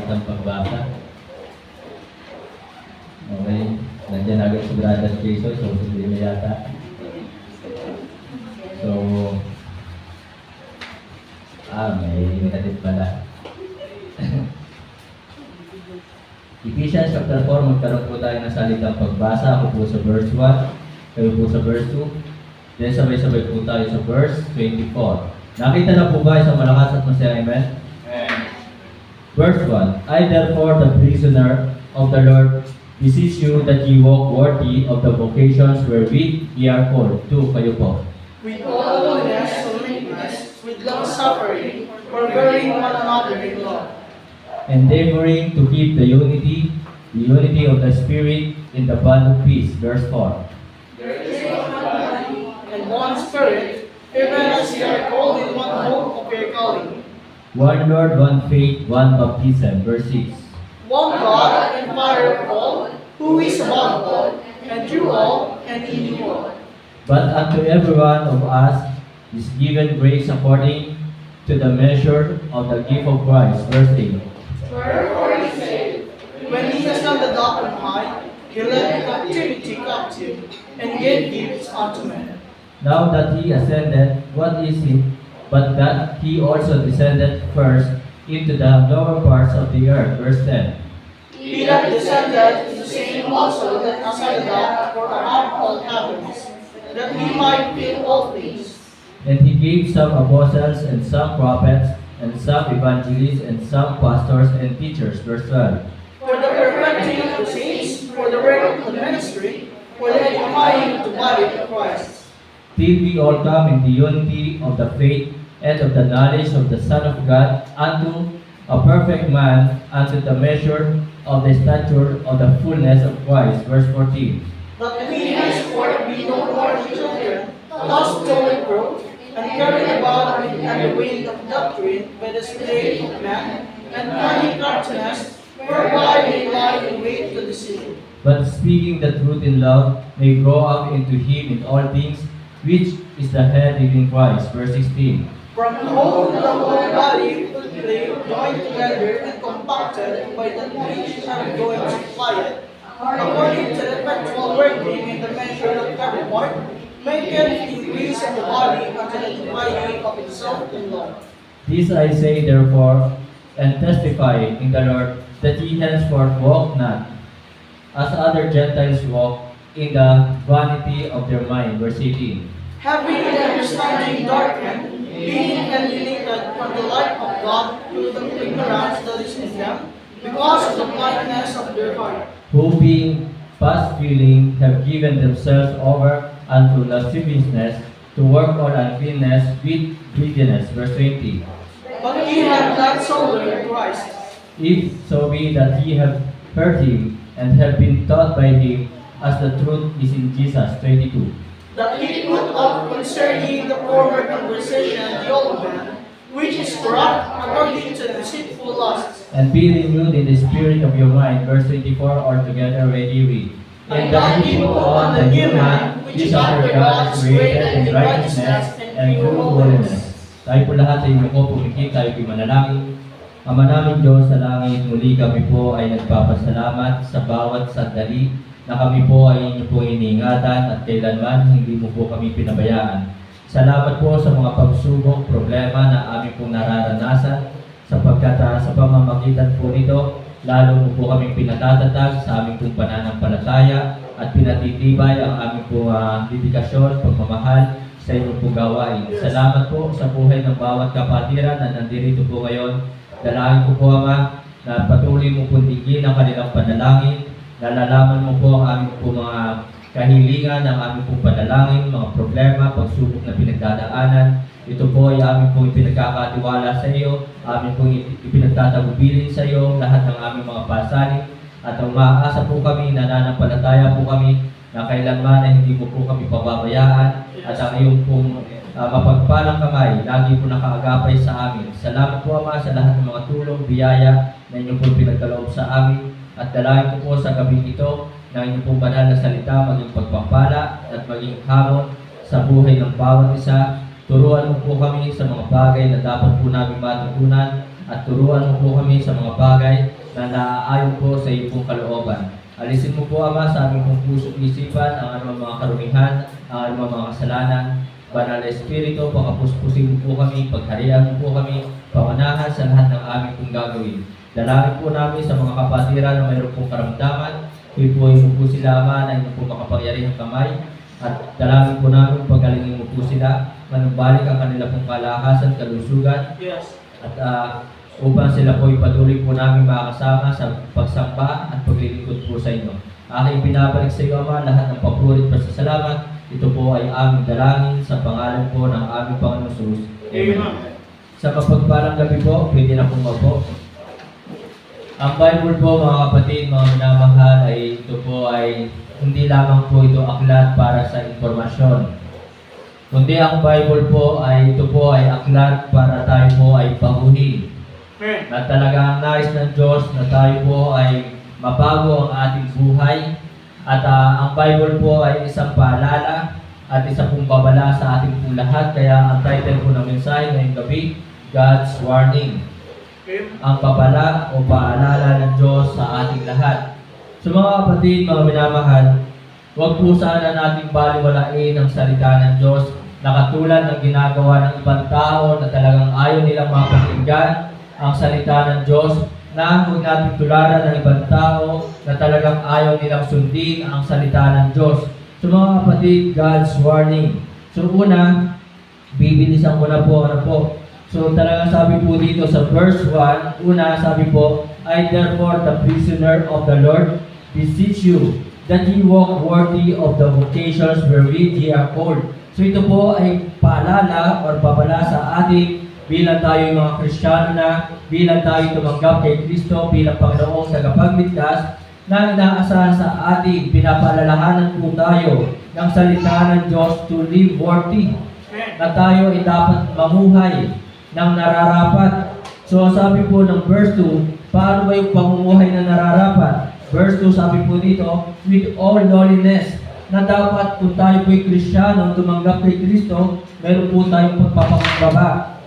salitang pagbasa. Okay, nandiyan agad si Brother Jason, so hindi na yata. So, may negative pala. Ephesians chapter 4, magkaroon po tayo ng salitang pagbasa. Ako po sa verse 1, kayo po sa verse 2. Then sabay-sabay po tayo sa verse 24. Nakita na po ba isang malakas at masaya? Amen? Verse 1, I therefore, the prisoner of the Lord, beseech you that ye walk worthy of the vocations wherewith ye are called. Kayo po. With all holiness and meekness, with long suffering, forbearing one another in love. Endeavoring to keep the unity of the Spirit in the bond of peace. Verse 4. There is one body and one Spirit, even as ye are called in one hope of your calling. One Lord, one faith, one baptism. Verse 6. One God and Father of all, who is above all, and through all, and in you all. But unto every one of us is given grace according to the measure of the gift of Christ. Verse 8. Wherefore he said, when he has done the dock on high, he led captivity captive, and gave gifts unto men. Now that he ascended, what is it but that he also descended first into the lower parts of the earth? Verse 10. He that descended is the same also that ascended up for above all heavens, that he might fill all things. And he gave some apostles, and some prophets, and some evangelists, and some pastors and teachers. Verse 12. For the perfecting of the saints, for the work of the ministry, for the edifying of the body of Christ. Till we all come in the unity of the faith and of the knowledge of the Son of God, unto a perfect man, unto the measure of the stature of the fullness of Christ. Verse 14. That we henceforth be no more children, tossed to and fro, and carried about with the wind of doctrine by the spirit of man, and cunning craftiness, whereby they lie in wait to deceive. But speaking the truth in love, may grow up into him in all things, which is the head, even Christ. Verse 16. From whom the whole body fitly joined together and compacted by the which are going to supply it, according to the effectual working in the measure of every part, maketh increase of the body unto the dividing of itself in love. This I say therefore, and testify in the Lord, that ye henceforth walk not, as other Gentiles walk, in the vanity of their mind. Verse 18. Having the understanding darkened, being alienated from the light of God through the ignorance that is in them, because of the blindness of their heart. Who being past feeling have given themselves over unto lasciviousness, to work all uncleanness with greediness. Verse 20. But ye have not so learned Christ. If so be that ye have heard him, and have been taught by him, as the truth is in Jesus. 22. That ye put off concerning the former conversation the old man, which is corrupt according to deceitful lusts. And be renewed in the spirit of your mind. Verse 24, altogether ready read. And that ye put on the new man, which is after God is created in righteousness and true holiness. Tayo po lahat sa inyo po pumikit, tayo po manalangin. Ama namin Diyos sa langit, muli kami po ay nagpapasalamat sa bawat sandali na kami po ay inyo po iniingatan at kailanman hindi mo po kami pinabayaan. Salamat po sa mga pagsubok, problema na aming pong nararanasan sapagkat sa pamamagitan po nito, lalo mo po kaming pinatatatag sa aming pong pananampalataya at pinatitibay ang aming pong dedikasyon, pagmamahal sa inyong pong gawain. Salamat po sa buhay ng bawat kapatiran na nandito po ngayon. Dalangin ko po, Ama, na patuloy mo po digin ang kanilang panalangin. Nalalaman mo po ang aming po mga kahilingan, ang aming pong panalangin, mga problema, pagsubok na pinagdadaanan. Ito po ay aming pong ipinagkakatiwala sa iyo, aming pong ipinagtatagubilin sa iyo, lahat ng aming mga pasanin. At ang maasa po kami, nananampalataya po kami, na kailanman ay hindi mo po kami pababayaan. At ang iyong pong mapagpalang kamay, lagi po nakaagapay sa amin. Salamat po, Ama, sa lahat ng mga tulong, biyaya na inyong po pinagkaloob sa amin. At dalangin ko po sa gabi ito na inyong pong banal na salita maging pagpapala at maging hamon sa buhay ng bawat isa. Turuan mo po kami sa mga bagay na dapat po namin matutunan at turuan mo po kami sa mga bagay na naaayon po sa iyong pong kalooban. Alisin mo po, Ama, sa aming pong puso at isipan ang anumang mga karumihan, ang anumang mga kasalanan. Banal na Espiritu, pakapuspusin mo po kami, pagharian mo po kami, pamanahan sa lahat ng aming pong gagawin. Dalangin po namin sa mga kapatiran na mayroon pong karamdaman. Ipuin mo po sila, Ama, na inyong pong makapangyarihang kamay. At dalangin po namin, pagalingin mo po sila, manumbalik ang kanila pong kalakasan, kalusugan. Yes. At upang sila po ipatuloy po namin makasama sa pagsamba at paglilingkod po sa inyo. Aking pinabalik sa iyo, Ama, lahat ng papuri at pasasalamat. Ito po ay aming dalangin sa pangalan po ng aming Panginoon Jesus. Amen. Sa mapagpalang gabi po, pwede na pong mapo. Ang Bible po, mga kapatid, mga minamahal, ay ito po ay hindi lamang po ito aklat para sa impormasyon. Kundi ang Bible po ay ito po ay aklat para tayo po ay paguhin. Na talagang nais ng Diyos na tayo po ay mabago ang ating buhay. At ang Bible po ay isang paalala at isang pong babala sa ating po lahat. Kaya ang title po ng mensahe ngayong gabi, God's Warning. Ang babala o paalala ng Diyos sa ating lahat. So mga kapatid, mga minamahal, huwag po sana nating baliwalain ang salita ng Diyos na katulad ng ginagawa ng ibang tao na talagang ayaw nilang mapakinggan ang salita ng Diyos, na huwag natin tularan ng ibang tao na talagang ayaw nilang sundin ang salita ng Diyos. So mga kapatid, God's warning. So una, bibilisan ko na po, So talagang sabi po dito sa verse 1, una sabi po, I therefore the prisoner of the Lord beseech you that ye walk worthy of the vocations wherewith ye are called. So ito po ay paalala or babala sa ating bilang tayo mga Kristiyano na, bilang tayo tumanggap kay Kristo bilang Panginoong tagapagligtas, na inaasahan sa ating pinapaalalahanan po tayo ng salita ng Diyos to live worthy, na tayo ay dapat mamuhay ng nararapat. So sabi po ng verse 2, paano ba yung pamumuhay na nararapat? Verse 2 sabi po dito, with all lowliness, na dapat kung tayo po'y Kristiyano, tumanggap kay Kristo, meron po tayong pagpapakumbaba,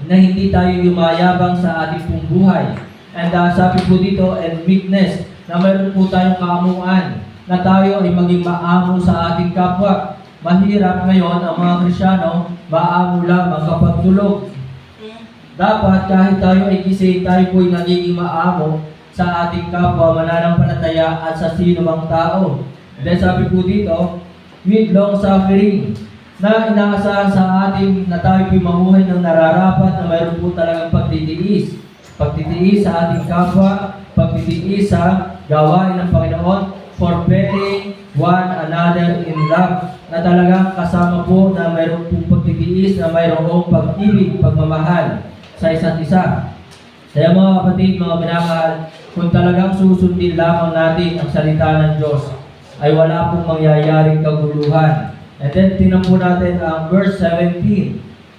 na hindi tayo yumayabang sa ating pong buhay. And sabi po dito, and meekness, na meron po tayong kaamuan, na tayo ay maging maamo sa ating kapwa. Mahirap ngayon ang mga Kristiyano, maamo lamang kapag tulog. Dapat kahit tayo ay gising, tayo po ay nagiging maamo sa ating kapwa, mananampalataya at sa sino mang tao. Then sabi po dito, with long suffering, na inaasahan sa atin na tayo po'y mamuhay ng nararapat, na mayroon po talagang pagtitiis. Pagtitiis sa ating kapwa, pagtitiis sa gawain ng Panginoon, forbearing one another in love, na talagang kasama po na mayroon po pagtitiis, na mayroong pag-ibig, pagmamahal sa isa't isa. Kaya mga kapatid, mga minamahal, kung talagang susundin lamang natin ang salita ng Diyos, ay wala pong mangyayaring kaguluhan. And then, tinan po natin ang verse 17.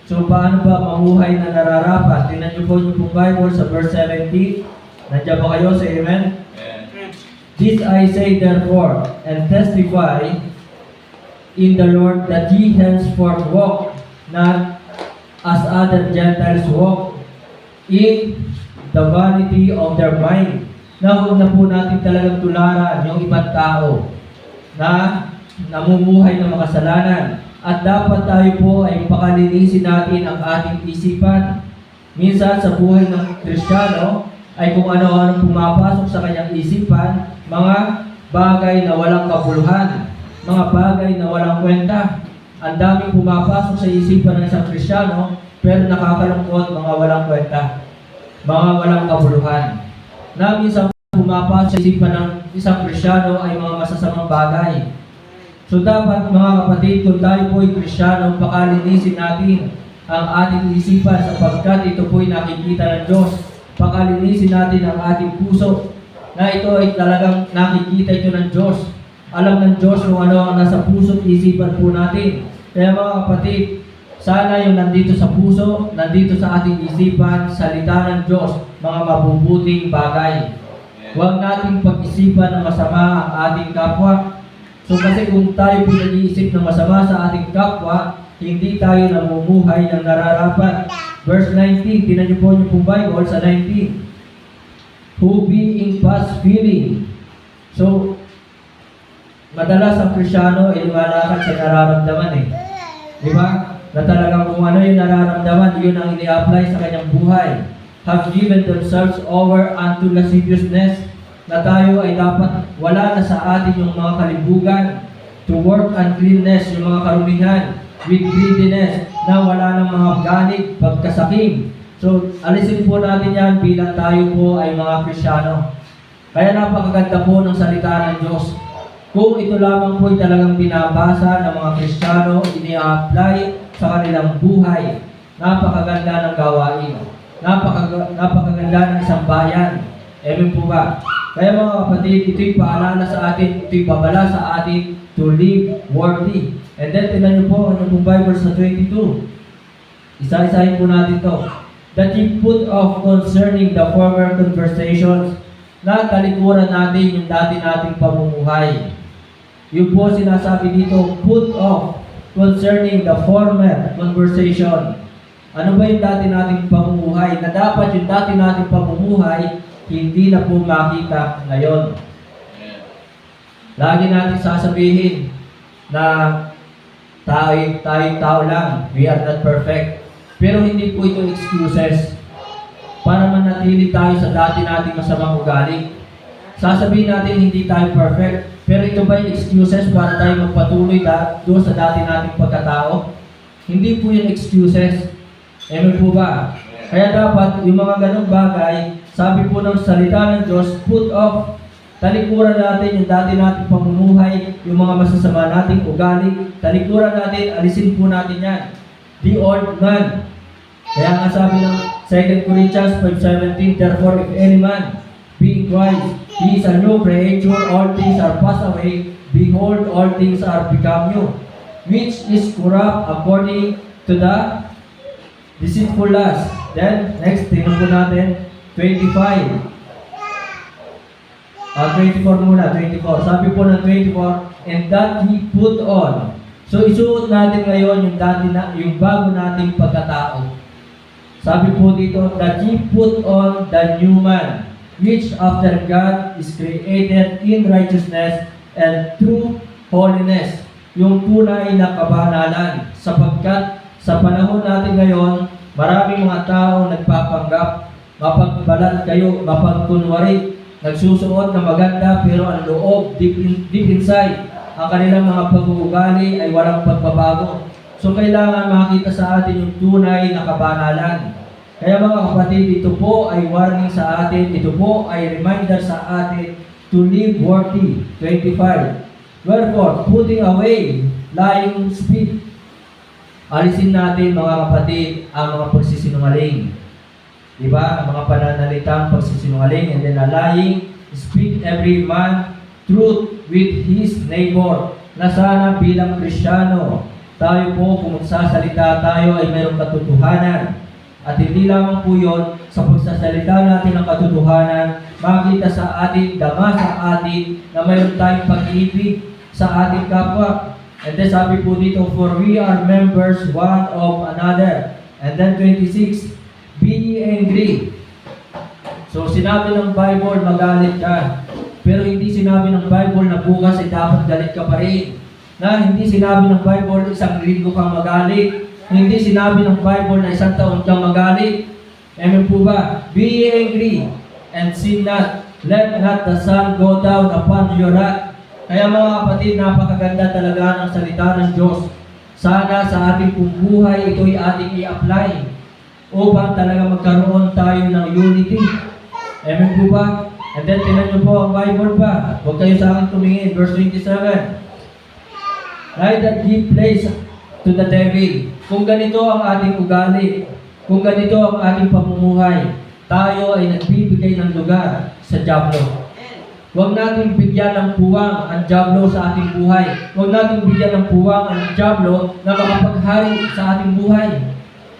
So, paano ba mamuhay na nararapat? Tinan niyo po yung Bible sa verse 17. Nandiyan ba kayo? Say amen? Amen. This I say therefore, and testify in the Lord, that ye henceforth walk not as other Gentiles walk, in the vanity of their mind. Na huwag na po natin talagang tularan yung ibang tao na namumuhay ng makasalanan. At dapat tayo po ay pakalinisin natin ang ating isipan. Minsan sa buhay ng Kristiyano ay kung ano-ano pumapasok sa kanyang isipan, mga bagay na walang kabuluhan, mga bagay na walang kwenta. Ang daming pumapasok sa isipan ng isang Kristiyano, pero nakakalungkot, mga walang kwenta, mga walang kabuluhan. Na minsan pumapasok sa isipan ng isang Kristiyano ay mga masasamang bagay. So dapat mga kapatid, kung tayo po ay Kristiyano, pakalinisin natin ang ating isipan sapagkat ito po ay nakikita ng Diyos. Pakalinisin natin ang ating puso na ito ay talagang nakikita ito ng Diyos. Alam ng Diyos kung ano ang nasa puso at isipan po natin. Kaya mga kapatid, sana yung nandito sa puso, nandito sa ating isipan, salita ng Diyos, mga mabubuting bagay. Huwag nating pag-isipan ng masama ang ating kapwa. So kasi kung tayo pinag-iisip ng masama sa ating kapwa, hindi tayo namumuhay ng nararapat. Verse 19, tinan niyo po yung pong Bible sa 19. Who being past feeling. So, madalas ang Kristyano ay lumalakad sa nararamdaman eh. Di ba? Na talagang kung ano yung nararamdaman, yun ang ini-apply sa kanyang buhay. Have given themselves over unto lasciviousness, na tayo ay dapat wala na sa atin yung mga kalibugan, to work uncleanness, yung mga karumihan, with greediness, na wala ng mga galit, pagkasakim. So, alisin po natin yan bilang tayo po ay mga Kristyano. Kaya napakaganda po ng salita ng Diyos. Kung ito lamang po ay talagang binabasa ng mga Kristyano, ini-apply sa kanilang buhay, napakaganda ng gawain. Napakaganda ng isang bayan. Amen po ba? Kaya mga kapatid, ito'y paalala sa atin, ito'y babala sa atin to live worthy. And then, tingnan niyo po ano pong Bible sa 22. Isa-isahin po natin to. That you put off concerning the former conversations, na talikuran natin yung dati nating pamumuhay. Yung po sinasabi dito, put off concerning the former conversation. Ano ba yung dati nating pamumuhay? Na dapat yung dati nating pamumuhay, hindi na po makita ngayon. Lagi natin sasabihin na tao lang, we are not perfect. Pero hindi po ito excuses para manatili tayo sa dati nating masamang ugali. Sasabihin natin hindi tayo perfect, pero ito ba yung excuses para tayo magpatuloy doon sa dati nating pagkatao? Hindi po yung excuses. Amen po ba? Kaya dapat yung mga ganong bagay, sabi po ng salita ng Diyos, put off, talikuran natin yung dati nating pamumuhay, yung mga masasama nating ugali, talikuran natin, alisin po natin yan. The old man. Kaya nga sabi ng 2 Corinthians 5:17, therefore if any man be in Christ, he is a new creature, all things are passed away, behold, all things are become new, which is corrupt according to the deceitful lust. Then, next, tingnan po natin, 25. 24 muna, 24. Sabi po ng 24, and that he put on. So, isuot natin ngayon yung bago nating pagkatao. Sabi po dito, that he put on the new man, which after God is created in righteousness and true holiness. Yung tunay na kabanalan. Sapagkat sa panahon natin ngayon, maraming mga tao nagpapanggap, mapagbalat kayo, mapagkunwari, nagsusuot na maganda pero ang loob, deep inside, ang kanilang mga pag-uugali ay walang pagbabago. So kailangan makita sa atin yung tunay na kabanalan. Kaya mga kapatid, ito po ay warning sa atin, ito po ay reminder sa atin to live worthy. 25. Wherefore, putting away lying speech. Alisin natin mga kapatid ang mga pagsisinungaling. Diba? Ang mga pananalitang pagsisinungaling, and then lying, speak every man truth with his neighbor. Na sana bilang Kristyano, tayo po kung magsasalita tayo ay mayroong katotohanan. At hindi lamang po yun, sa pagsasalita natin ng katotohanan, makita sa atin, dama sa atin, na mayroon tayong pag-ibig sa ating kapwa. And then sabi po dito, for we are members one of another. And then 26, be angry. So sinabi ng Bible, magalit ka. Pero hindi sinabi ng Bible na bukas ay dapat galit ka pa rin. Na hindi sinabi ng Bible, isang linggo kang magalit. Hindi sinabi ng Bible na isang taon kang magalit. Amen po ba? Be angry and sin not. Let not the sun go down upon your wrath. Kaya mga kapatid, napakaganda talaga ng salita ng Diyos. Sana sa ating pong buhay, ito'y ating i-apply upang talaga magkaroon tayo ng unity. Amen po ba? And then, tinan niyo po ang Bible pa. Huwag kayo sa akin tumingin. Verse 27. Neither give place to the devil. Kung ganito ang ating ugali, kung ganito ang ating pamumuhay, tayo ay nagbibigay ng lugar sa dyablo. Huwag natin bigyan ng puwang ang dyablo sa ating buhay. Huwag natin bigyan ng puwang ang dyablo na makapaghari sa ating buhay.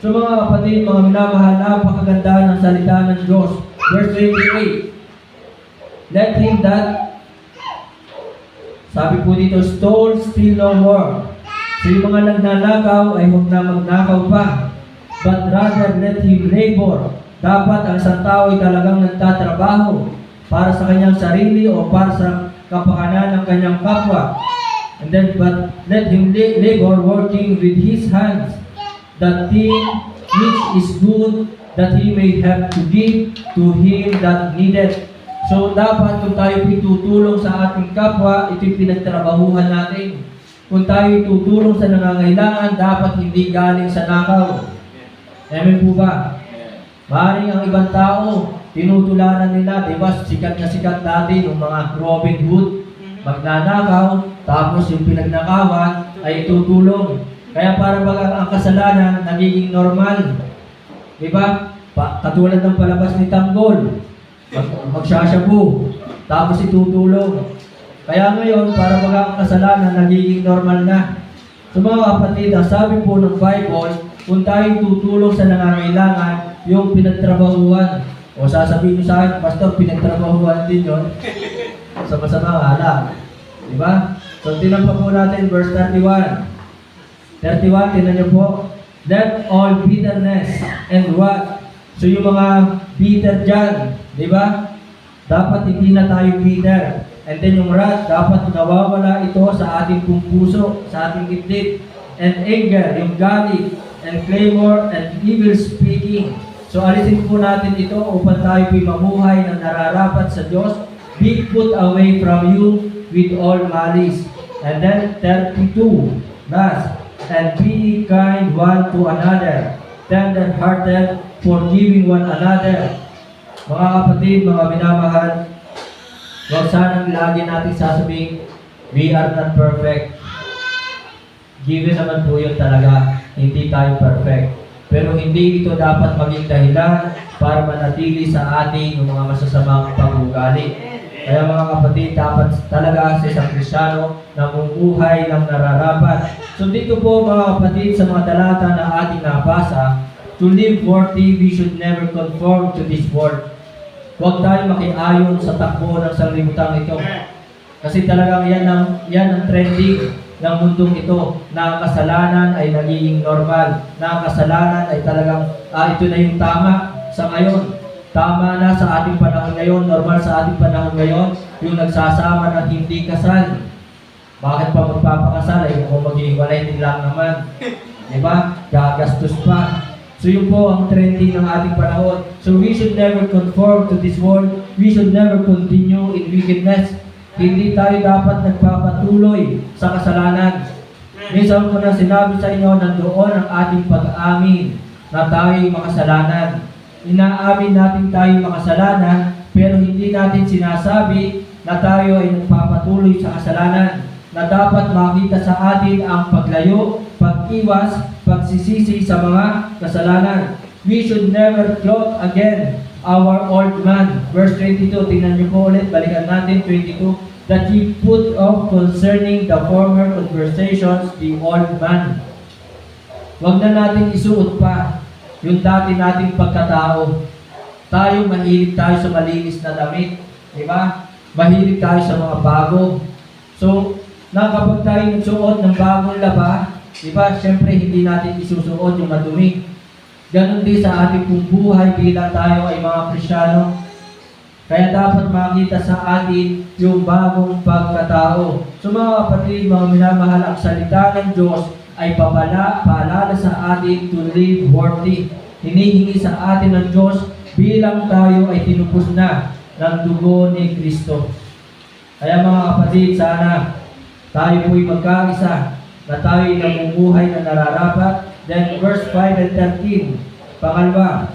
So mga kapatid, mga minamahal, napakaganda ng salita ng Diyos. Verse 28. Let him that, sabi po dito, stole, steal no more. So yung mga nagnanakaw ay huwag na magnakaw pa. but rather let him labor. Dapat ang isang tao ay talagang nagtatrabaho para sa kanyang sarili o para sa kapakanan ng kanyang kapwa. And then, but let him labor working with his hands, the thing which is good, that he may have to give to him that needed. So, dapat kung tayo tutulong sa ating kapwa, ito'y pinagtrabahuhan natin. Kung tayo tutulong sa nangangailangan, dapat hindi galing sa nakaw. Amen po ba? Maaaring ang ibang tao, tinutularan nila, di ba, sikat na sikat dati ng mga Robin Hood, magnanakaw, tapos yung pinagnakawan ay tutulong. Kaya para baga ang kasalanan nagiging normal. Di ba? Katulad ng palabas ni Tanggol, magsasyabu, tapos itutulong. Kaya ngayon, para baga ang kasalanan nagiging normal na. So mga kapatid, ang sabi po ng Bible, kung tayo tutulong sa nangangailangan, yung pinagtrabahuan. O sasabihin nyo sa akin, Pastor, pinagtrabahuan din yun. Sa masamang alak. Diba? So tinampa po natin verse 31. 31, tinan nyo po. Let all bitterness and what? So yung mga bitter dyan, diba? Dapat hindi na tayo bitter. And then yung wrath, dapat nawawala ito sa ating pong puso, sa ating dibdib. And anger, yung galit, and clamor, and evil speaking. So alisin po natin ito upang tayo po'y mamuhay na nararapat sa Diyos. Be put away from you with all malice. And then 32, last. And be kind one to another, tender-hearted, forgiving one another. Mga kapatid, mga minamahal, huwag sanang lagi natin sasabihin, we are not perfect. Given naman po yun talaga, hindi tayo perfect. Pero hindi ito dapat maging dahilan para manatili sa atin yung mga masasamang pag-uugali. Kaya mga kapatid, dapat talaga sa isang Kristiyano na mumuhay ng nararapat. So dito po mga kapatid, sa mga talata na ating nabasa, to live worthy, we should never conform to this world. Huwag tayo makiayon sa takbo ng sanglibutan ito. Kasi talagang yan ang trending ng mundong ito, na kasalanan ay nagiging normal, na kasalanan ay talagang ito na yung tama sa ngayon. Tama na sa ating panahon ngayon, normal sa ating panahon ngayon, yung nagsasama ng hindi kasal. Bakit pa magpapakasal? Ay kung maghihiwalay din lang naman. Diba? Gagastos pa. So yun po ang trending ng ating panahon. So we should never conform to this world. We should never continue in wickedness. Hindi tayo dapat nagpapatuloy sa kasalanan. Minsan ko na sinabi sa inyo, nandoon ang ating pag-amin na tayo'y makasalanan. Inaamin natin tayo'y makasalanan, pero hindi natin sinasabi na tayo ay nagpapatuloy sa kasalanan. Na dapat makita sa atin ang paglayo, pag-iwas, pagsisisi sa mga kasalanan. We should never clothe again our old man. Verse 22, tingnan niyo po ulit, balikan natin 22. That he put off concerning the former conversations the old man. Huwag na natin isuot pa yung dati nating pagkatao. Tayo, mahilig tayo sa malinis na damit. Diba? Mahilig tayo sa mga bago. So, kapag tayo nagsuot ng bagong laba, diba? Siyempre, hindi natin isusuot yung madumi. Ganon din sa ating pong buhay bilang tayo ay mga Kristiyano. Kaya dapat makita sa atin yung bagong pagkatao. So mga kapatid, mga minamahal, ang salita ng Diyos ay paalala sa atin to live worthy. Hinihingi sa atin ng Diyos bilang tayo ay tinubos na ng dugo ni Kristo. Kaya mga kapatid, sana tayo po'y magkaisa na tayo'y namumuhay na nararapat. Then verse 5 and 13, pangalawa,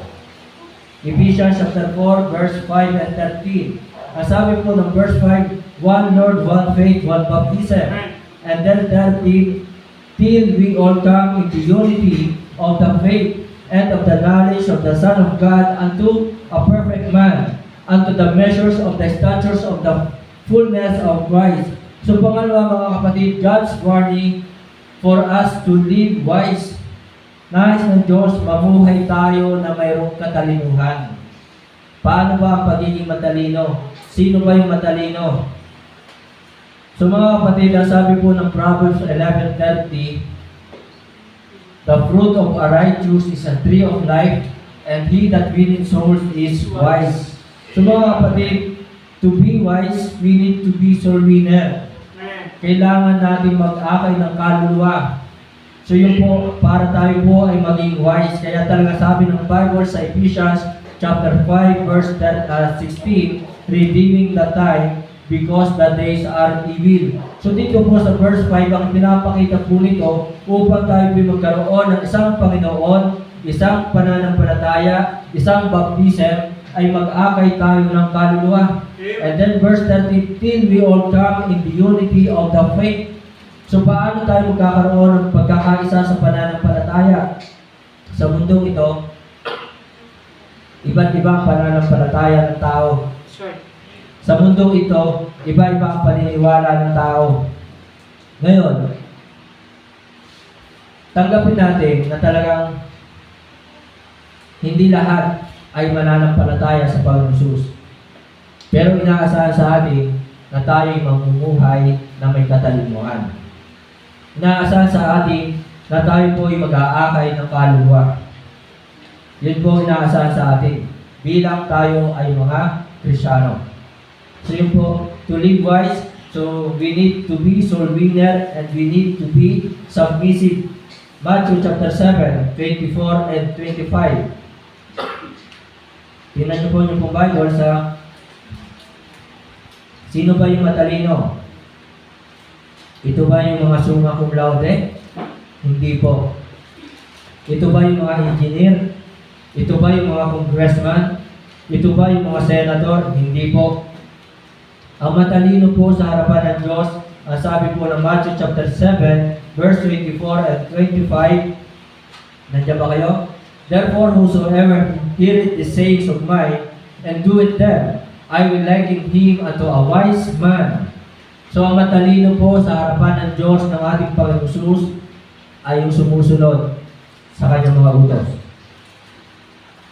Ephesians chapter 4, verse 5 and 13. Ang sabi po ng verse 5, one Lord, one faith, one baptism. And then 13, till we all come into unity of the faith and of the knowledge of the Son of God, unto a perfect man, unto the measures of the statures of the fullness of Christ. So pangalawa mga kapatid, God's warning for us to live wise. Nais ng Diyos, mamuhay tayo na mayroong katalinuhan. Paano ba ang pagiging matalino? Sino ba yung matalino? So mga kapatid, sabi po ng Proverbs 11:30, The fruit of a righteous is a tree of life, and he that winneth souls is wise. So mga kapatid, to be wise, we need to be soul winner. Kailangan natin mag-akay ng kaluluwa. So yun po, para tayo po ay maging wise. Kaya talaga sabi ng Bible sa Ephesians chapter 5 verse 16, redeeming the time because the days are evil. So dito po sa verse 5, ang pinapakita po nito upang tayo po magkaroon ng isang Panginoon, isang pananampalataya, isang baptism, ay mag-akay tayo ng kaluluwa. And then verse 13, we all come in the unity of the faith. So paano tayo magkakaroon ng pagkakaisa sa pananampalataya? Sa mundong ito, iba't ibang pananampalataya ng tao. Sa mundong ito, iba-iba ang paniniwala ng tao. Ngayon, tanggapin natin na talagang hindi lahat ay mananampalataya sa Panginoon Jesus. Pero inaasahan sa atin na tayo'y mamumuhay na may katalinuhan. Inaasahan sa atin na tayo po ay mag-aakay ng kaluluwa. Yun po inaasahan sa atin bilang tayo ay mga Kristiyano. So yun po, to live wise, so we need to be soul winner and we need to be submissive. Matthew chapter 7, 24 and 25. Tingnan niyo po yung Bible sa sino ba yung matalino? Ito ba yung mga summa cum laude? Hindi po. Ito ba yung mga engineer? Ito ba yung mga congressman? Ito ba yung mga senator? Hindi po. Ang matalino po sa harapan ng Diyos, ang sabi po ng Matthew chapter 7, verse 24 and 25. Nandiyan ba kayo? Therefore, whosoever heareth the sayings of mine, and doeth them, I will liken him unto a wise man. So, ang matalino po sa harapan ng Diyos ng ating Panginoon Jesus ay yung sumusunod sa kanyang mga utos.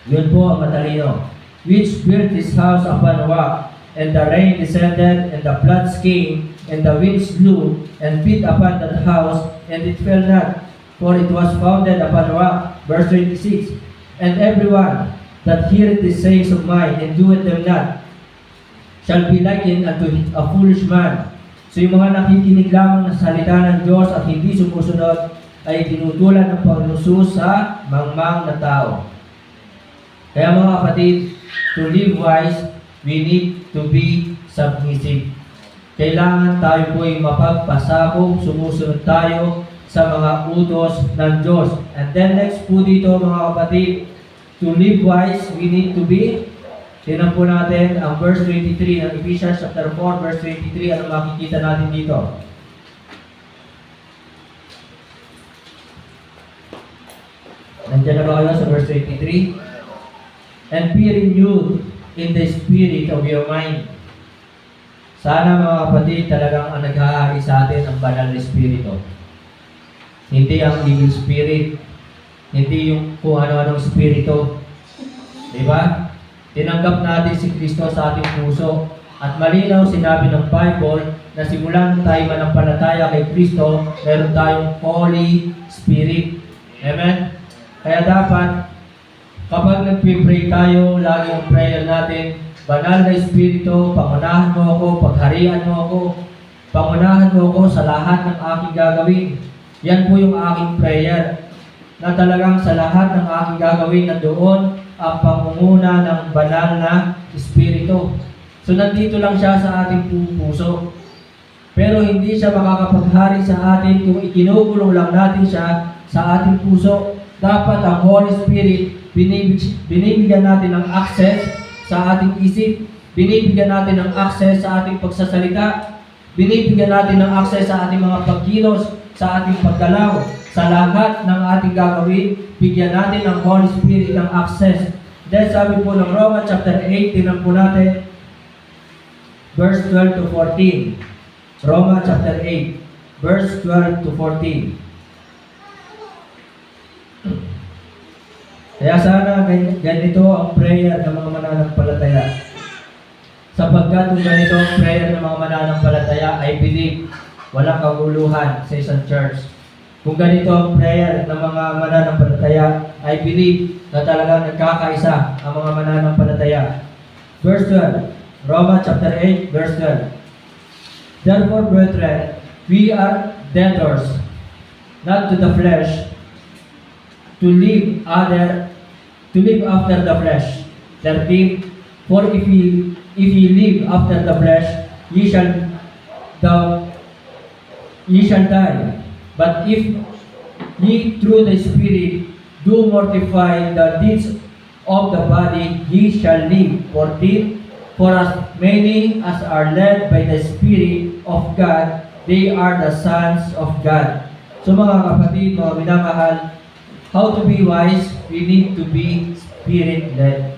Yun po ang matalino. Which built his house upon a rock, and the rain descended, and the floods came, and the winds blew, and beat upon that house, and it fell not, for it was founded upon a rock. Verse 26, and everyone that heareth the sayings of mine, and doeth them not, shall be likened unto a foolish man. So yung mga nakikinig lamang ng salita ng Diyos at hindi sumusunod, ay tinutulan ng Panginoon Jesus sa mangmang na tao. Kaya mga kapatid, to live wise, we need to be submissive. Kailangan tayo po ay mapagpasakop, sumusunod tayo sa mga utos ng Diyos. And then next po dito mga kapatid, to live wise, we need to be, tinan po natin ang verse 23 ng Ephesians chapter 4, verse 23, ano makikita natin dito? Nandiyan na ba kayo sa verse 23? And be renewed in the spirit of your mind. Sana mga kapatid, talagang ang naghahari sa atin ang banal na espiritu. Hindi ang evil spirit, hindi yung kung ano-anong espiritu. Diba? Tinanggap natin si Kristo sa ating puso. At malinaw sinabi ng Bible na simulan tayo manampalataya kay Kristo, meron tayong Holy Spirit. Amen? Kaya dapat, kapag nagpipray tayo, lagi ang prayer natin, Banal na Espiritu, pangunahan mo ako, pagharian mo ako, pangunahan mo ako sa lahat ng aking gagawin. Yan po yung aking prayer, na talagang sa lahat ng aking gagawin na doon ang pangunguna ng banal na Espiritu. So nandito lang siya sa ating puso. Pero hindi siya makakapaghari sa atin kung ikinukulong lang natin siya sa ating puso. Dapat ang Holy Spirit, binibigyan natin ng access sa ating isip, binibigyan natin ng access sa ating pagsasalita, binibigyan natin ng access sa ating mga pagkilos, sa ating paggalaw, sa lahat ng ating gagawin, bigyan natin ng Holy Spirit ng access. Dahil sabi po ng Romans chapter 8, tinan po natin, verse 12 to 14. Romans chapter 8, verse 12 to 14. Kaya sana ganito ang prayer ng mga mananampalataya. Sapagkat kung ganito ang prayer ng mga mananampalataya, I believe walang kaguluhan sa isang church. Kung ganito ang prayer ng mga mananampalataya, I believe na talagang nagkakaisa ang mga mananampalataya. Verse 12, Romans chapter 8, verse 12. Therefore, brethren, we are debtors, not to the flesh, to live after the flesh. 13. For if ye live after the flesh, ye shall die. But if ye through the Spirit do mortify the deeds of the body, ye shall live. 14. For as many as are led by the Spirit of God, they are the sons of God. So mga kapatid, mga minamahal, how to be wise? We need to be Spirit-led.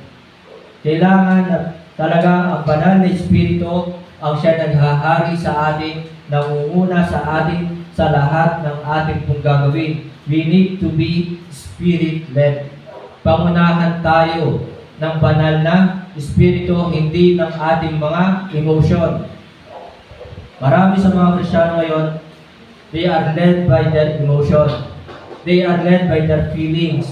Kailangan na talaga ang banal na Espiritu ang siya naghahari sa atin, nangunguna sa atin sa lahat ng ating pong gagawin. We need to be Spirit-led. Pangunahan tayo ng banal na Espiritu, hindi ng ating mga emotion. Marami sa mga Kristiyano ngayon, they are led by their emotion. They are led by their feelings.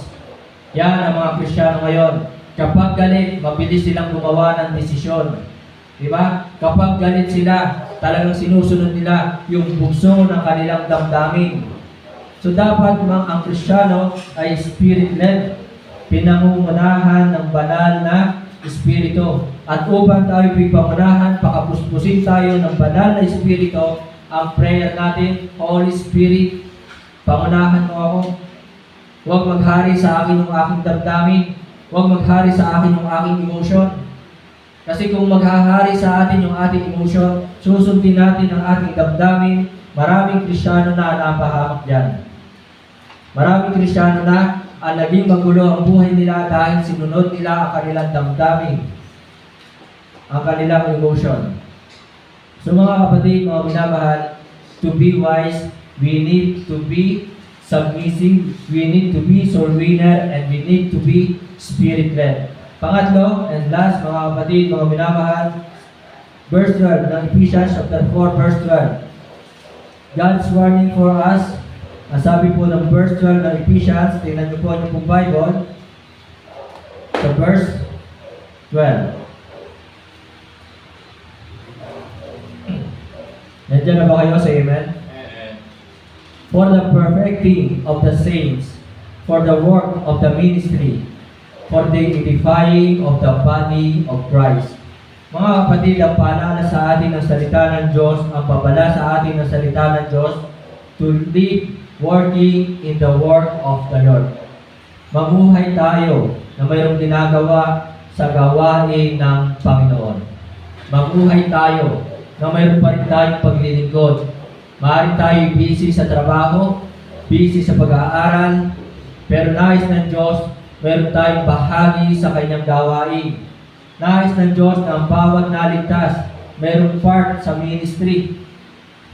Yan ang mga Kristiyano ngayon. Kapag galit, mabilis silang gumawa ng desisyon. Diba? Kapag galit sila, talagang sinusunod nila yung bugso ng kanilang damdamin. So dapat ang Kristiyano ay Spirit-led. Pinangungunahan ng banal na Espiritu. At upang tayo pipangunahan, pakapuspusin tayo ng banal na Espiritu, ang prayer natin, Holy Spirit, pangunahan mo ako. Huwag maghari sa akin ng aking damdamin. Huwag maghari sa akin ng aking emotion. Kasi kung maghahari sa atin yung ating emotion, susundin natin ang ating damdamin, maraming Kristiyano na napahamak dyan. Maraming Kristiyano na ang naging magulo ang buhay nila dahil sinunod nila ang kanilang damdamin, ang kanilang emotion. So mga kapatid, mga minamahal, to be wise, we need to be submissive, we need to be soul winner, and we need to be Spirit-led. Pangatlo, and last, mga kapatid, mga minamahal, verse 12 ng Ephesians chapter 4, verse 12. God's warning for us. Ang sabi po ng verse 12 ng Ephesians, tingnan niyo po yung Bible, sa verse 12. Nandiyan na ba kayo sa amen? For the perfecting of the saints, for the work of the ministry, for the edifying of the body of Christ. Mga kapatid, ang paalala sa atin ng salita ng Diyos, ang babala sa atin ng salita ng Diyos, to live working in the work of the Lord. Mamuhay tayo na mayroong ginagawa sa gawain ng Panginoon. Mamuhay tayo na mayroon pa rin tayong paglilingkod. Maaari tayo busy sa trabaho, busy sa pag-aaral, pero nais ng Diyos, mayroon tayong bahagi sa kanyang gawain. Nais ng Diyos na ang bawat naligtas, mayroong part sa ministry.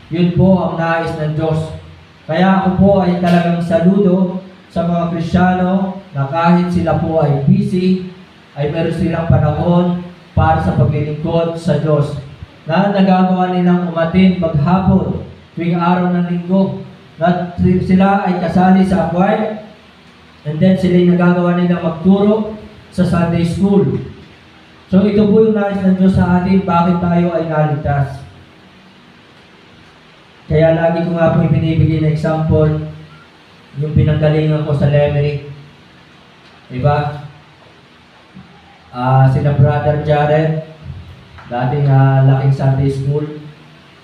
Yun po ang nais ng Diyos. Kaya ako po ay talagang saludo sa mga Kristiyano na kahit sila po ay busy, ay meron silang panahon para sa paglilingkod sa Diyos. Na nagagawa nilang umatin maghapon tuwing araw ng linggo. Na sila ay kasali sa choir, and then sila ay nagagawa nilang magturo sa Sunday school. So ito po yung nais ng Diyos sa atin, bakit tayo ay naligtas. Kaya lagi ko nga po ibinibigay na example, yung pinanggalingan ko sa Limerick. Diba? Sina Brother Jared, dating laking Sunday school,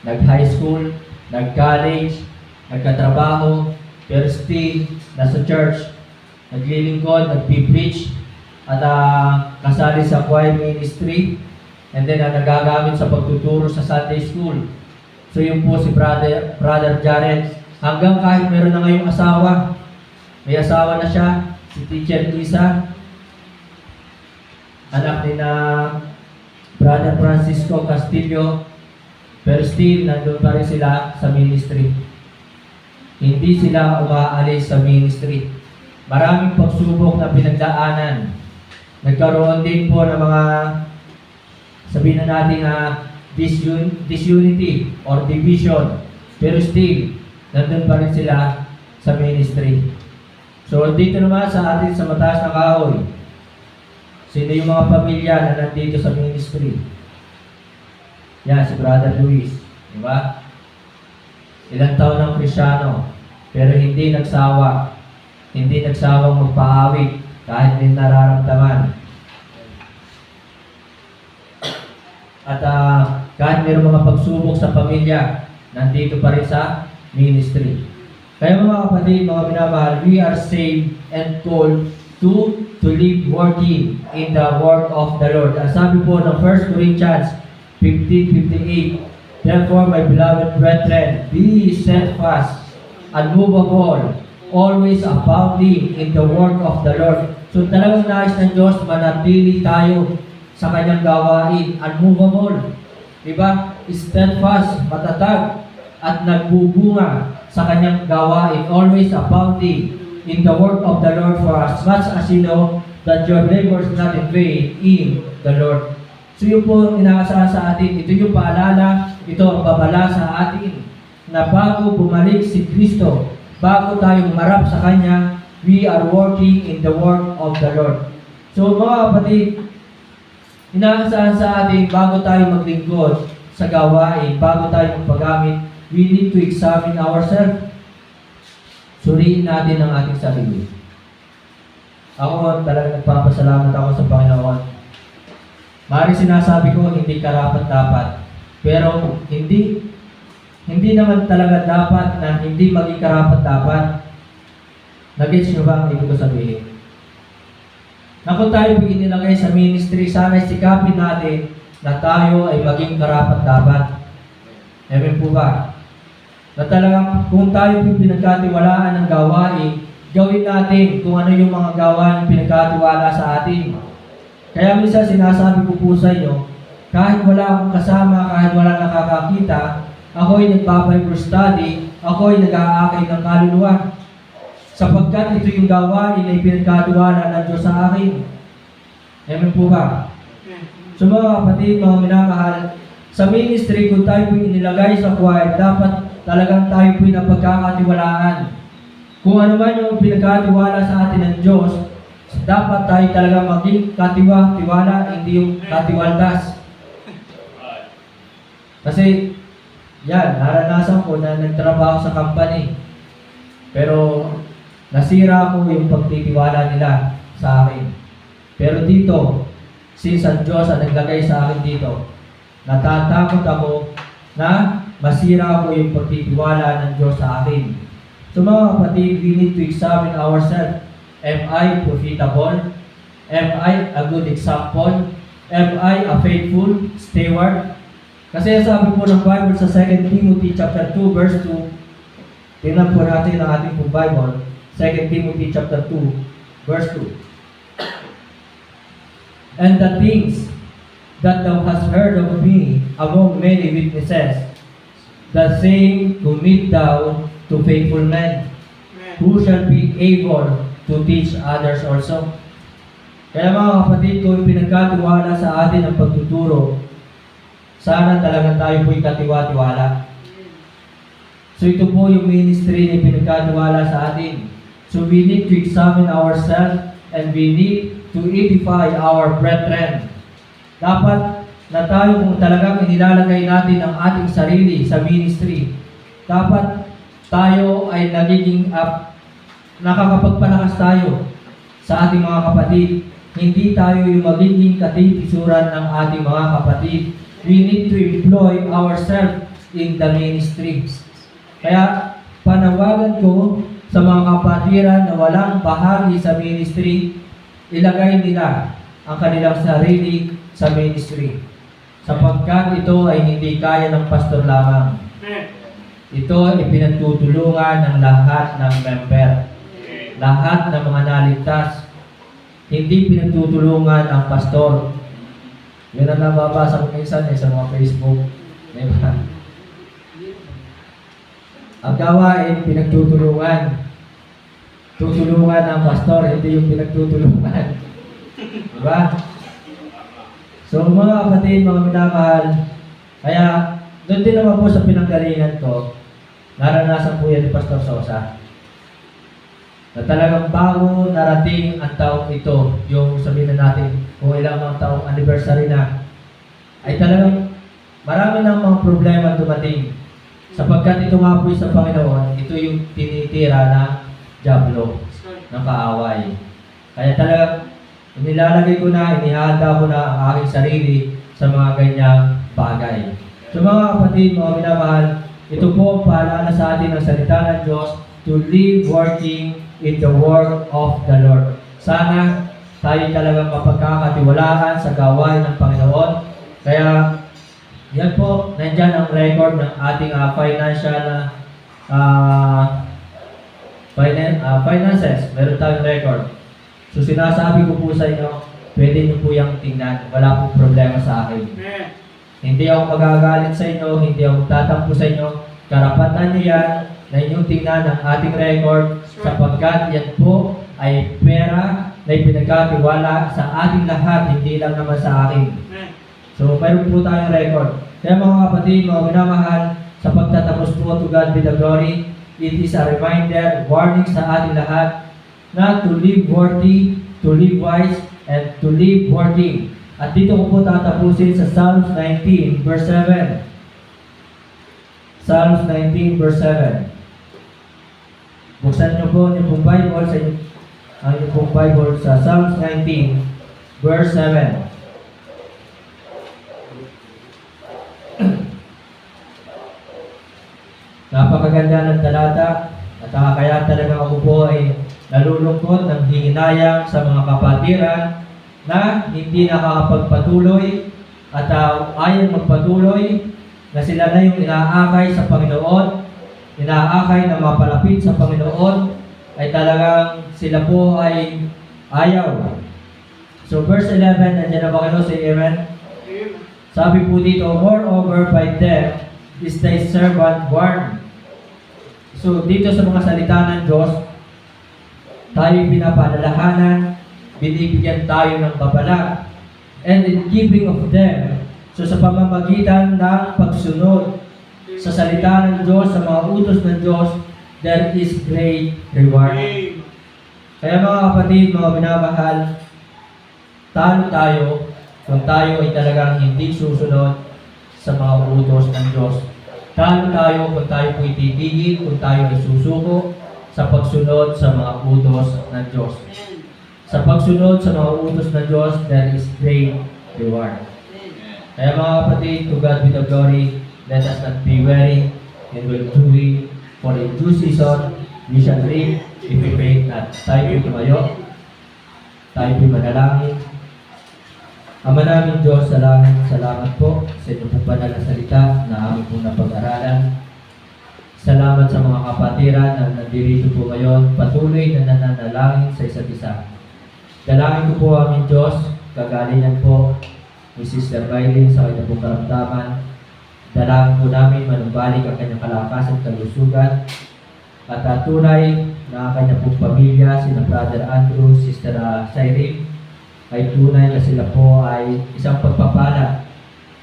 nag-high school, nag-college, nagkatrabaho, pero still, nasa church, naglilingkod, nagpi-preach, at kasali sa choir ministry, and then nagagamit sa pagtuturo sa Sunday school. So yun po si Brother Jared. Hanggang kahit meron na ngayong asawa, may asawa na siya, si Teacher Isa, anak ni na Brother Francisco Castillo, pero still, nandun pa rin sila sa ministry. Hindi sila umaalis sa ministry. Maraming pagsubok na pinagdaanan. Nagkaroon din po ng mga, sabihin na natin, disunity or division. Pero still, nandun pa rin sila sa ministry. So dito naman sa atin sa mataas na kahoy, sino yung mga pamilya na nandito sa ministry? Yan, si Brother Luis. Diba? Ilang taon ng Kristyano, pero hindi nagsawang magpaawit kahit may nararamdaman. At kahit mayroong mga pagsubok sa pamilya, nandito pa rin sa ministry. Kaya mga kapatid, mga minamahal, we are saved and called to live working in the work of the Lord. Ang sabi po ng 1 Corinthians 15:58, therefore, my beloved brethren, be steadfast, unmovable, always abounding in the work of the Lord. So talagang nais ng Diyos, manatili tayo sa kanyang gawain, unmovable. Diba? Steadfast, matatag, at nagbubunga sa kanyang gawain, always abounding in the work of the Lord, for as much as you know that your labor is not in vain in the Lord. So yun po ang inaasahan sa atin. Ito yung paalala, ito ang babala sa atin na bago bumalik si Kristo, bago tayo marap sa Kanya, we are working in the work of the Lord. So mga kapatid, inaasahan sa atin bago tayo maglingkod sa gawain, bago tayo magpagamit, we need to examine ourselves. Suriin natin ang ating sarili. Ako talagang nagpapasalamat ako sa Panginoon. Maaaring sinasabi ko hindi karapat-dapat, pero hindi naman talaga dapat na hindi maging karapat-dapat. Nag-gets nyo ba ang ibig ko sabihin? Na kung tayo nilagay sa ministry, sana sikapin natin na tayo ay maging karapat-dapat. Amen po ba? Na talagang kung tayo pinagkatiwalaan ng gawain, gawin natin kung ano yung mga gawain pinagkatiwala sa atin. Kaya minsan sinasabi ko po sa inyo, kahit wala akong kasama, kahit wala nakakakita, ako ay nagpa-Bible study, ako ay nag-aakay ng kaluluwa. Sapagkat ito yung gawain na ipinagkatiwala ng Diyos sa akin. Amen po ba? So mga kapatid, mga minamahal, sa ministry, kung tayo po inilagay sa choir, dapat talagang tayo po napagkakatiwalaan. Kung ano man yung pinagkatiwala sa atin ng Diyos, dapat tayo talagang maging katiwala, hindi yung katiwaldas. Kasi, yan, naranasan ko na nagtrabaho sa company. Pero, nasira ko yung pagtitiwala nila sa akin. Pero dito, since ang Diyos ang naglagay sa akin dito, natatakot ako na masira ko yung pagtitiwala ng Diyos sa akin. So mga kapatid, we need to examine ourselves. Am I profitable? Am I a good example? Am I a faithful steward? Kasi sabi po ng Bible sa 2 Timothy chapter 2 verse 2, tingnan po natin ang ating pong Bible, 2 Timothy chapter 2 verse 2. And the things that thou hast heard of me among many witnesses, the same commit thou to faithful men, who shall be able to teach others also. Kaya mga kapatid, kung pinagkatiwala sa atin ang pagtuturo, sana talagang tayo po'y katiwa-tiwala. So ito po yung ministry na pinagkatiwala sa atin. So we need to examine ourselves and we need to edify our brethren. Dapat na tayo kung talagang inilalagay natin ang ating sarili sa ministry, dapat tayo ay nagiging nakakapagpalakas tayo sa ating mga kapatid. Hindi tayo yung magiging katitisuran ng ating mga kapatid. We need to employ ourselves in the ministry. Kaya panawagan ko sa mga kapatiran na walang bahagi sa ministry, ilagay nila ang kanilang sarili sa ministry. Sapagkat ito ay hindi kaya ng pastor lamang. Ito ay pinagtutulungan ng lahat ng member. Lahat ng mga naligtas. Hindi pinagtutulungan ang pastor. Yun ang nababasa ko minsan sa mga Facebook. Diba? Ang gawain, pinagtutulungan. Tutulungan ang pastor, hindi yung pinagtutulungan. Diba? So mga kapatid, mga minamahal, kaya doon din naman po sa pinanggalingan ko, naranasan po yan ni Pastor Sosa. na talagang bago narating ang taong ito, yung sabihin na natin kung ilang mga taong anniversary na, ay talagang marami ng mga problema dumating. Sapagkat ito nga po sa Panginoon, ito yung tinitira ng dyablo, ng kaaway. Kaya talagang nilalagay ko na, inihanda ko na ang aking sarili sa mga ganyang bagay. So mga kapatid, mga minamahal, ito po ang paalala sa atin ng salita ng Diyos to live working in the work of the Lord. Sana tayo talagang mapagkakatiwalaan sa gawain ng Panginoon. Kaya yan po, nandyan ang record ng ating finances. Meron tayong record. So sinasabi ko po sa inyo, pwede nyo po yung tingnan. Wala pong problema sa akin. Hindi ako magagalit sa inyo, hindi ako tatampo sa inyo. Karapatan nyo yan na inyong tingnan ang ating record sapagkat yan po ay pera na ipinagkatiwala sa ating lahat, hindi lang naman sa akin. So, mayroon po tayong record. Kaya mga kapatid, mga minamahal, sa pagtatapos po, to God be the glory, it is a reminder, warning sa ating lahat, na to live worthy, to live wise, and to live worthy. At dito ko po tatapusin sa Psalms 19, verse 7. Psalms 19, verse 7. Buksan niyo po yung Bible sa inyong Bible sa Psalms 19, verse 7. Napakaganda ng talata at kaya talaga ako po ay nalulungkot ng hinginayang sa mga kapatiran na hindi nakakapagpatuloy at ayaw magpatuloy na sila na yung inaakay sa Panginoon, inaakay na mapalapit sa Panginoon, ay talagang sila po ay ayaw. So verse 11, nandiyan na ba kayo? Say amen. Sabi po dito, moreover by them is thy servant warned. So dito sa mga salita ng Diyos, tayo pinapaalalahanan, binibigyan tayo ng babala. And in keeping of them, so sa pamamagitan ng pagsunod sa salita ng Diyos, sa mga utos ng Diyos, there is great reward. Kaya mga kapatid, mga minamahal, talo tayo kung tayo ay talagang hindi susunod sa mga utos ng Diyos. Talo tayo kung tayo po ititigil, kung tayo ay susuko sa pagsunod sa mga utos ng Diyos. Sa pagsunod sa mga utos ng Diyos, there is great reward. Kaya mga kapatid, to God be the glory, let us not be weary, and will do it, for in due season, we shall reap if we faint not. Tayo po tumayo, tayo po manalangin. Ama namin Diyos, salamat po sa inyo po banal na salita na aming pong napag-aralan. Salamat sa mga kapatiran na nandirito po ngayon, patuloy na nananalangin sa isa't isa. Dalangin ko po aming Diyos, kagalingan po ni Sister Bailey sa kanyang pong karamdaman. Dalangin po namin manumbalik ang kanyang kalakasan at kalusugan. At tunay na ang kanyang pong pamilya, sina Brother Andrew, Sister Cyril, ay tunay na sila po ay isang pagpapala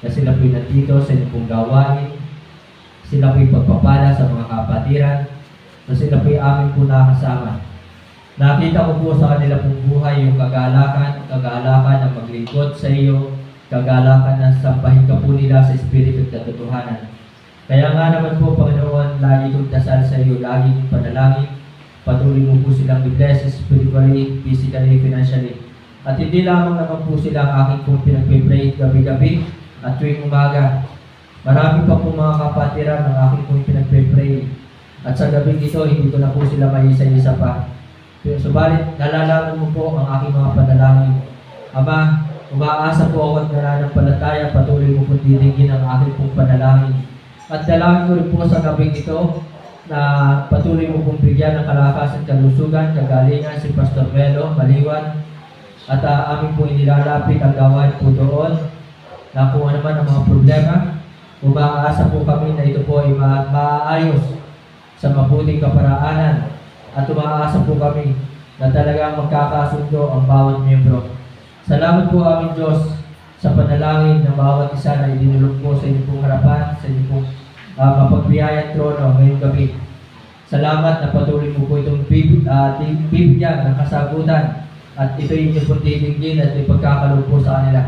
na sila po nandito sa inyong pong gawain. Sila po pagpapala sa mga kapatiran na sila po aming po nakasama. Nakita ko po sa kanila pong buhay yung kagalakan na maglingkod sa iyo, kagalakan na sambahin ka po nila sa Espiritu at katotohanan. Kaya nga naman po, Panginoon, lagi kong dasal sa iyo, lagi kong panalangin, patuloy mo po silang i-bless spiritually, physically, financially. At hindi lamang naman po sila ang aking pong pinagpipray gabi-gabi at tuwing umaga. Marami pa po mga kapatiran ang aking pong pinagpipray. At sa gabi ito, hindi ko na po sila maisa-isa pa. Subalit, nalalaman mo po ang aking mga panalangin. Ama, umaasa po ako at nananampalataya, patuloy mo po didingin ang aking pong panalangin. At dalangin ko rin po sa gabi ito na patuloy mo pong bigyan ng kalakasan at kalusugan, kagalingan si Pastor Melo Maliwan. At amin po inilalapit ang gawain po doon na kung ano man ang mga problema, umaasa po kami na ito po ay maayos sa mabuting kaparaanan at umaasa po kami na talagang magkakasundo ang bawat miyembro. Salamat po aming Diyos sa panalangin ng bawat isa na idinulog po sa inyong pong harapan, sa inyong pong mapagbiyayang trono ngayong gabi. Salamat na patuloy mo po itong bibigyan ng kasagutan at ito'y inyo pong titigin at ipagkakaloob po sa kanila.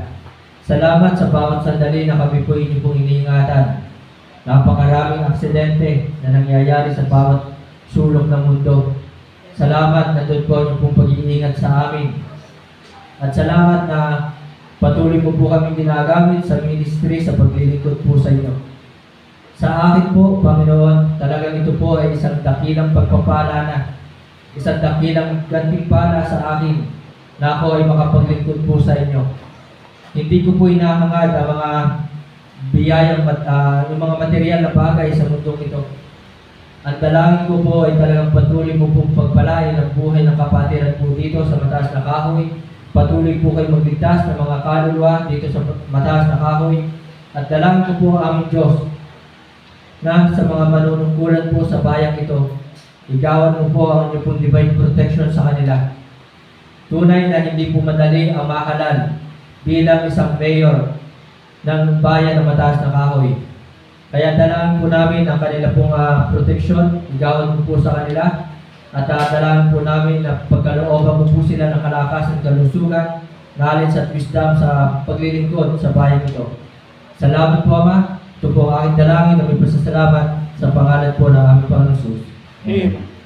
Salamat sa bawat sandali na kami po inyo pong iniingatan. Napakaraming aksidente na nangyayari sa bawat sulok ng mundo. Salamat na doon po inyo pong pag-iingat sa amin. At salamat na patuloy mo po kami ginagamit sa ministry sa paglilingkod po sa inyo. Sa akin po, Panginoon, talagang ito po ay isang dakilang pagpapala na, isang dakilang gantimpala sa akin na ako ay makapaglingkod po sa inyo. Hindi ko po inahangad ang mga biyayang, yung mga material na bagay sa mundong ito. Ang dalangin ko po ay talagang patuloy mo pong pagpalain ang buhay ng kapatiran po dito sa mataas na kahoy. Patuloy po kayo magligtas ng mga kaluluwa dito sa mataas na kahoy. At dalangin ko po ang aming Diyos na sa mga manunungkulan po sa bayang ito, igawan mo po ang inyong pong divine protection sa kanila. Tunay na hindi po madali ang mahalal bilang isang mayor ng bayan ng mataas na kahoy. Kaya dalangin po namin ang kanila pong protection, igawan mo po sa kanila, at dalangin po namin na pagkalooban mo po sila ng kalakasan, kalusugan, knowledge at wisdom sa paglilingkod sa bayan ito. Salamat po, Ama. Ito po ang aking dalangin na may pasasalamat sa pangalan po ng aming Panginoon Jesus. Amen.